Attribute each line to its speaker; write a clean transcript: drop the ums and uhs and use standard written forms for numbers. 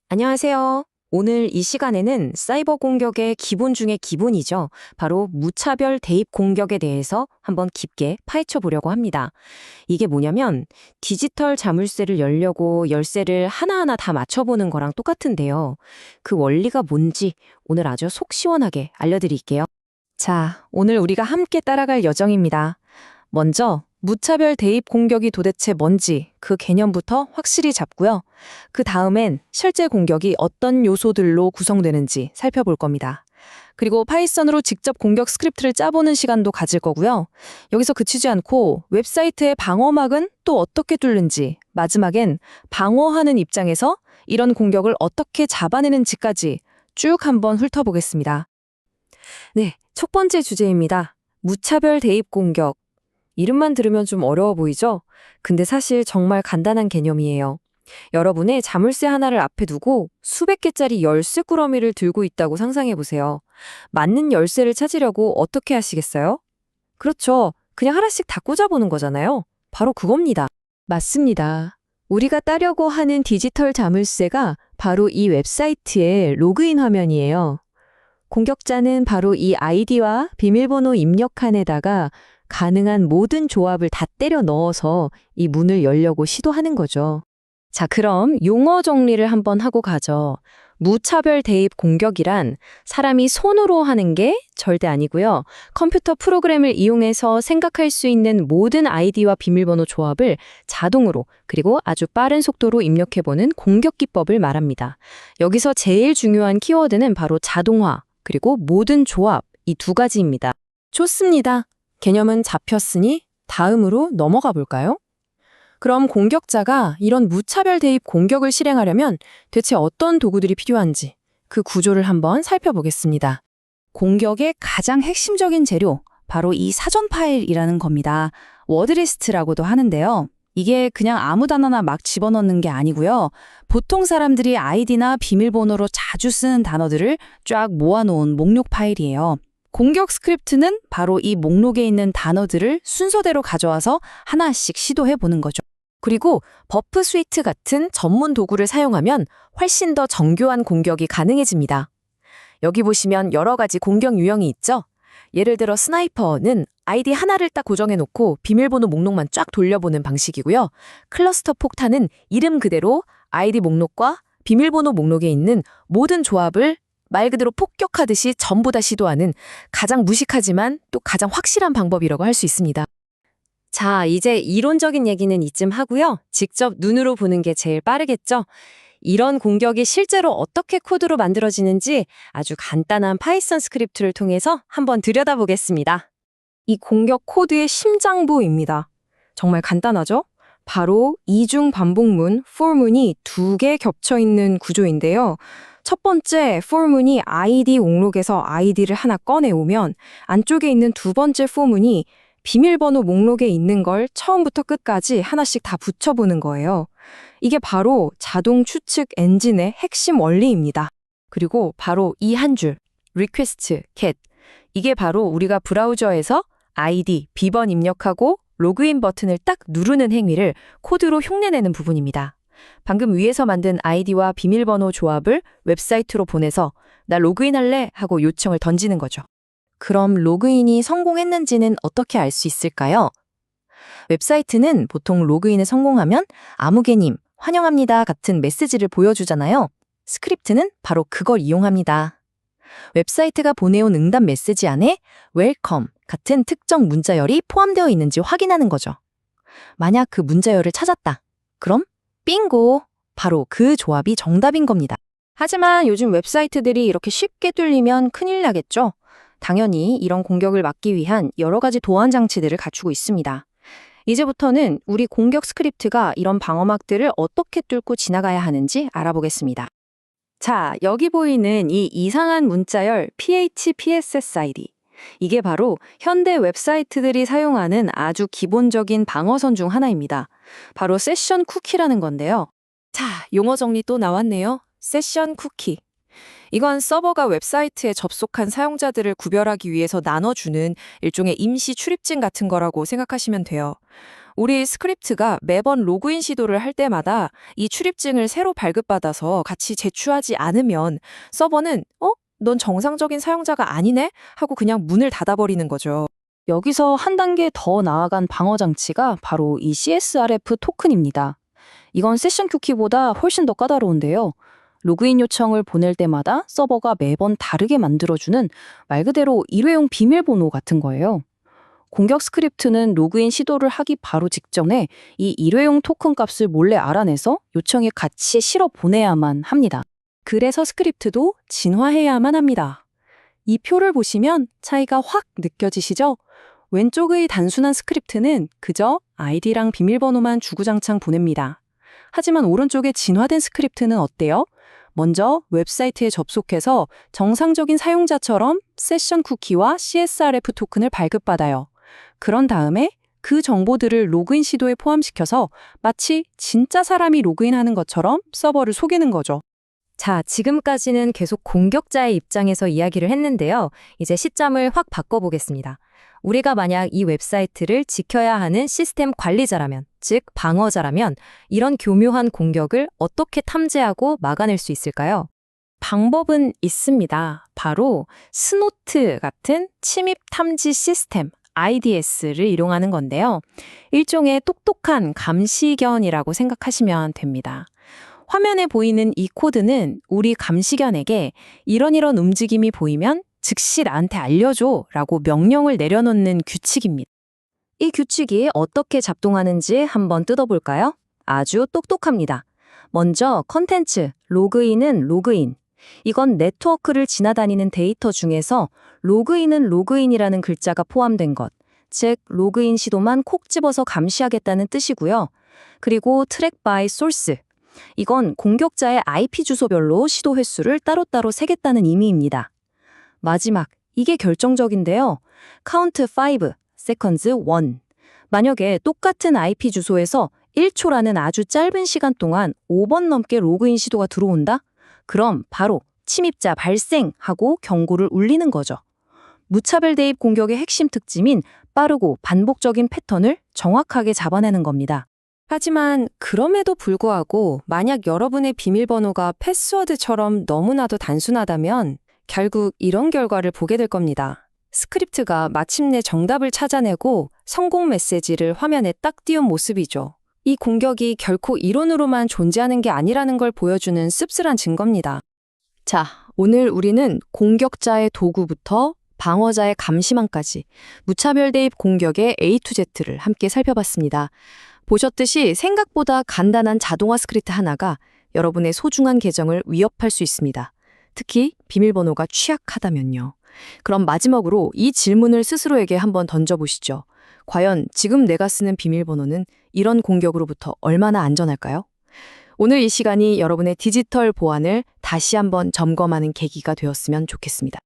Speaker 1: 안녕하세요. 오늘 이 시간에는 사이버 공격의 기본 중의 기본이죠. 바로 무차별 대입 공격에 대해서 한번 깊게 파헤쳐 보려고 합니다. 이게 뭐냐면 디지털 자물쇠를 열려고 열쇠를 하나하나 다 맞춰보는 거랑 똑같은데요. 그 원리가 뭔지 오늘 아주 속 시원하게 알려드릴게요. 자, 오늘 우리가 함께 따라갈 여정입니다. 먼저 무차별 대입 공격이 도대체 뭔지 그 개념부터 확실히 잡고요. 그 다음엔 실제 공격이 어떤 요소들로 구성되는지 살펴볼 겁니다. 그리고 파이썬으로 직접 공격 스크립트를 짜보는 시간도 가질 거고요. 여기서 그치지 않고 웹사이트의 방어막은 또 어떻게 뚫는지, 마지막엔 방어하는 입장에서 이런 공격을 어떻게 잡아내는지까지 쭉 한번 훑어보겠습니다. 네, 첫 번째 주제입니다. 무차별 대입 공격. 이름만 들으면 좀 어려워 보이죠? 근데 사실 정말 간단한 개념이에요. 여러분의 자물쇠 하나를 앞에 두고 수백 개짜리 열쇠 꾸러미를 들고 있다고 상상해 보세요. 맞는 열쇠를 찾으려고 어떻게 하시겠어요? 그렇죠. 그냥 하나씩 다 꽂아보는 거잖아요. 바로 그겁니다. 맞습니다. 우리가 따려고 하는 디지털 자물쇠가 바로 이 웹사이트의 로그인 화면이에요. 공격자는 바로 이 아이디와 비밀번호 입력칸에다가 가능한 모든 조합을 다 때려 넣어서 이 문을 열려고 시도하는 거죠. 자, 그럼 용어 정리를 한번 하고 가죠. 무차별 대입 공격이란 사람이 손으로 하는 게 절대 아니고요. 컴퓨터 프로그램을 이용해서 생각할 수 있는 모든 아이디와 비밀번호 조합을 자동으로 그리고 아주 빠른 속도로 입력해보는 공격 기법을 말합니다. 여기서 제일 중요한 키워드는 바로 자동화 그리고 모든 조합 이 두 가지입니다. 좋습니다. 개념은 잡혔으니 다음으로 넘어가 볼까요? 그럼 공격자가 이런 무차별 대입 공격을 실행하려면 대체 어떤 도구들이 필요한지 그 구조를 한번 살펴보겠습니다. 공격의 가장 핵심적인 재료, 바로 이 사전 파일이라는 겁니다. 워드리스트라고도 하는데요. 이게 그냥 아무 단어나 막 집어넣는 게 아니고요. 보통 사람들이 아이디나 비밀번호로 자주 쓰는 단어들을 쫙 모아놓은 목록 파일이에요. 공격 스크립트는 바로 이 목록에 있는 단어들을 순서대로 가져와서 하나씩 시도해 보는 거죠. 그리고 버프 스위트 같은 전문 도구를 사용하면 훨씬 더 정교한 공격이 가능해집니다. 여기 보시면 여러 가지 공격 유형이 있죠. 예를 들어 스나이퍼는 아이디 하나를 딱 고정해 놓고 비밀번호 목록만 쫙 돌려보는 방식이고요. 클러스터 폭탄은 이름 그대로 아이디 목록과 비밀번호 목록에 있는 모든 조합을 말 그대로 폭격하듯이 전부 다 시도하는 가장 무식하지만 또 가장 확실한 방법이라고 할 수 있습니다. 자, 이제 이론적인 얘기는 이쯤 하고요. 직접 눈으로 보는 게 제일 빠르겠죠? 이런 공격이 실제로 어떻게 코드로 만들어지는지 아주 간단한 파이썬 스크립트를 통해서 한번 들여다보겠습니다. 이 공격 코드의 심장부입니다. 정말 간단하죠? 바로 이중 반복문, for문이 두 개 겹쳐 있는 구조인데요. 첫 번째 for문이 아이디 목록에서 아이디를 하나 꺼내오면 안쪽에 있는 두 번째 for문이 비밀번호 목록에 있는 걸 처음부터 끝까지 하나씩 다 붙여보는 거예요. 이게 바로 자동 추측 엔진의 핵심 원리입니다. 그리고 바로 이 한 줄, request, get. 이게 바로 우리가 브라우저에서 아이디, 비번 입력하고 로그인 버튼을 딱 누르는 행위를 코드로 흉내내는 부분입니다. 방금 위에서 만든 아이디와 비밀번호 조합을 웹사이트로 보내서 나 로그인할래 하고 요청을 던지는 거죠. 그럼 로그인이 성공했는지는 어떻게 알 수 있을까요? 웹사이트는 보통 로그인에 성공하면 아무개님, 환영합니다 같은 메시지를 보여주잖아요. 스크립트는 바로 그걸 이용합니다. 웹사이트가 보내온 응답 메시지 안에 웰컴 같은 특정 문자열이 포함되어 있는지 확인하는 거죠. 만약 그 문자열을 찾았다. 그럼 빙고! 바로 그 조합이 정답인 겁니다. 하지만 요즘 웹사이트들이 이렇게 쉽게 뚫리면 큰일 나겠죠? 당연히 이런 공격을 막기 위한 여러 가지 보안 장치들을 갖추고 있습니다. 이제부터는 우리 공격 스크립트가 이런 방어막들을 어떻게 뚫고 지나가야 하는지 알아보겠습니다. 자, 여기 보이는 이 이상한 문자열 PHPSSID. 이게 바로 현대 웹사이트들이 사용하는 아주 기본적인 방어선 중 하나입니다. 바로 세션 쿠키라는 건데요. 자, 용어 정리 또 나왔네요. 세션 쿠키. 이건 서버가 웹사이트에 접속한 사용자들을 구별하기 위해서 나눠주는 일종의 임시 출입증 같은 거라고 생각하시면 돼요.
Speaker 2: 우리 스크립트가 매번 로그인 시도를 할 때마다 이 출입증을 새로 발급받아서 같이 제출하지 않으면 서버는 넌 정상적인 사용자가 아니네? 하고 그냥 문을 닫아버리는 거죠.
Speaker 3: 여기서 한 단계 더 나아간 방어 장치가 바로 이 CSRF 토큰입니다. 이건 세션 쿠키보다 훨씬 더 까다로운데요. 로그인 요청을 보낼 때마다 서버가 매번 다르게 만들어주는 말 그대로 일회용 비밀번호 같은 거예요. 공격 스크립트는 로그인 시도를 하기 바로 직전에 이 일회용 토큰 값을 몰래 알아내서 요청에 같이 실어 보내야만 합니다.
Speaker 1: 그래서 스크립트도 진화해야만 합니다. 이 표를 보시면 차이가 확 느껴지시죠? 왼쪽의 단순한 스크립트는 그저 아이디랑 비밀번호만 주구장창 보냅니다. 하지만 오른쪽의 진화된 스크립트는 어때요? 먼저 웹사이트에 접속해서 정상적인 사용자처럼 세션 쿠키와 CSRF 토큰을 발급받아요. 그런 다음에 그 정보들을 로그인 시도에 포함시켜서 마치 진짜 사람이 로그인하는 것처럼 서버를 속이는 거죠. 자, 지금까지는 계속 공격자의 입장에서 이야기를 했는데요. 이제 시점을 확 바꿔보겠습니다. 우리가 만약 이 웹사이트를 지켜야 하는 시스템 관리자라면, 즉 방어자라면 이런 교묘한 공격을 어떻게 탐지하고 막아낼 수 있을까요? 방법은 있습니다. 바로 스노트 같은 침입 탐지 시스템, IDS를 이용하는 건데요. 일종의 똑똑한 감시견이라고 생각하시면 됩니다. 화면에 보이는 이 코드는 우리 감시견에게 이런 움직임이 보이면 즉시 나한테 알려줘 라고 명령을 내려놓는 규칙입니다. 이 규칙이 어떻게 작동하는지 한번 뜯어볼까요? 아주 똑똑합니다. 먼저 컨텐츠, 로그인은 로그인. 이건 네트워크를 지나다니는 데이터 중에서 로그인은 로그인이라는 글자가 포함된 것, 즉 로그인 시도만 콕 집어서 감시하겠다는 뜻이고요. 그리고 트랙 바이 소스. 이건 공격자의 IP 주소별로 시도 횟수를 따로따로 세겠다는 의미입니다. 마지막, 이게 결정적인데요. count 5, seconds 1. 만약에 똑같은 IP 주소에서 1초라는 아주 짧은 시간 동안 5번 넘게 로그인 시도가 들어온다? 그럼 바로 침입자 발생하고 경고를 울리는 거죠. 무차별 대입 공격의 핵심 특징인 빠르고 반복적인 패턴을 정확하게 잡아내는 겁니다. 하지만 그럼에도 불구하고 만약 여러분의 비밀번호가 패스워드처럼 너무나도 단순하다면 결국 이런 결과를 보게 될 겁니다. 스크립트가 마침내 정답을 찾아내고 성공 메시지를 화면에 딱 띄운 모습이죠. 이 공격이 결코 이론으로만 존재하는 게 아니라는 걸 보여주는 씁쓸한 증거입니다. 자, 오늘 우리는 공격자의 도구부터 방어자의 감시망까지 무차별 대입 공격의 A to Z를 함께 살펴봤습니다. 보셨듯이 생각보다 간단한 자동화 스크립트 하나가 여러분의 소중한 계정을 위협할 수 있습니다. 특히 비밀번호가 취약하다면요. 그럼 마지막으로 이 질문을 스스로에게 한번 던져보시죠. 과연 지금 내가 쓰는 비밀번호는 이런 공격으로부터 얼마나 안전할까요? 오늘 이 시간이 여러분의 디지털 보안을 다시 한번 점검하는 계기가 되었으면 좋겠습니다.